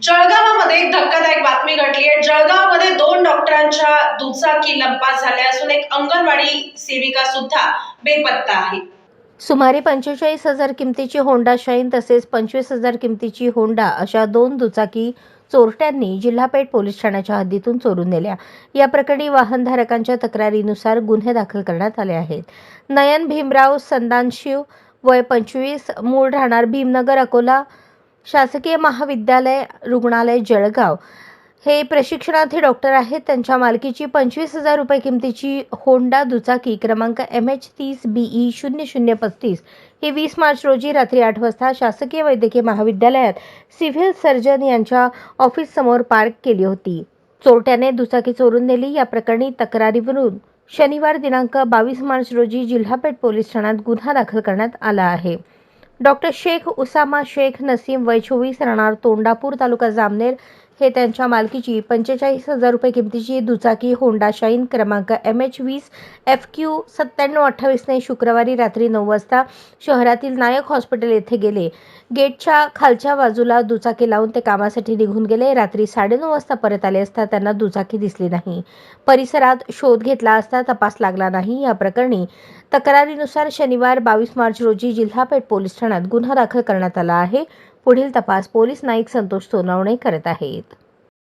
जळगावामध्ये एक धक्कादायक बातमी घडली आहे। जळगावमध्ये 2 डॉक्टरांच्या दुचाकी लंपास झाल्या असून एक अंगणवाडी सेविका सुद्धा बेपत्ता आहे। सुमारे 45,000 किमतीची होंडा शाईन तसेच 25,000 किमतीची होंडा अशा 2 दुचाकी चोरट्यांनी जिल्हापेठ पोलीस ठाण्याच्या हद्दीतून चोरून नेल्या। या प्रकरणी वाहनधारकांच्या तक्रारीनुसार गुन्हे दाखल करण्यात आले आहेत। नयन भीमराव संदानशिव वय 25, मूळ राहणार भीमनगर अकोला शासकीय महाविद्यालय रुग्णालय जळगाव हे प्रशिक्षणार्थी डॉक्टर आहेत। त्यांच्या मालकीची 25,000 रुपये किमतीची होंडा दुचाकी क्रमांक MH30BE 0035 ही 20 मार्च रोजी रात्री 8 वाजता शासकीय वैद्यकीय महाविद्यालयात सिव्हिल सर्जन यांच्या ऑफिस समोर पार्क केली होती। चोरट्याने दुचाकी चोरून नेली। या प्रकरणी तक्रारीवरून शनिवार दिनांक 22 मार्च रोजी जिल्हापेठ पोलीस ठाण्यात गुन्हा दाखल करण्यात आला आहे। डॉक्टर शेख उसामा शेख नसीम वय 24 राहणार तोंडापूर तालुका जामनेर हे त्यांच्या मालकीची 45,000 रुपये किमतीची दुचाकी होंडा शाईन क्रमांक MH20FQ 9728 ने शुक्रवारी रात्री 9 वाजता शहरातील नायक हॉस्पिटल येथे गेले। गेटच्या खालच्या बाजूला दुचाकी लावून ते कामासाठी निघून गेले। रात्री 9:30 वाजता परत आले असता त्यांना दुचाकी दिसली नाही। परिसरात शोध घेतला असता तपास लागला नाही। या प्रकरणी तक्रारीनुसार शनिवार 22 मार्च रोजी जिल्हापेठ पोलीस ठाण्यात गुन्हा दाखल करण्यात आला आहे। पुढील तपास पोलीस नाईक संतोष सोनवणे करत आहेत।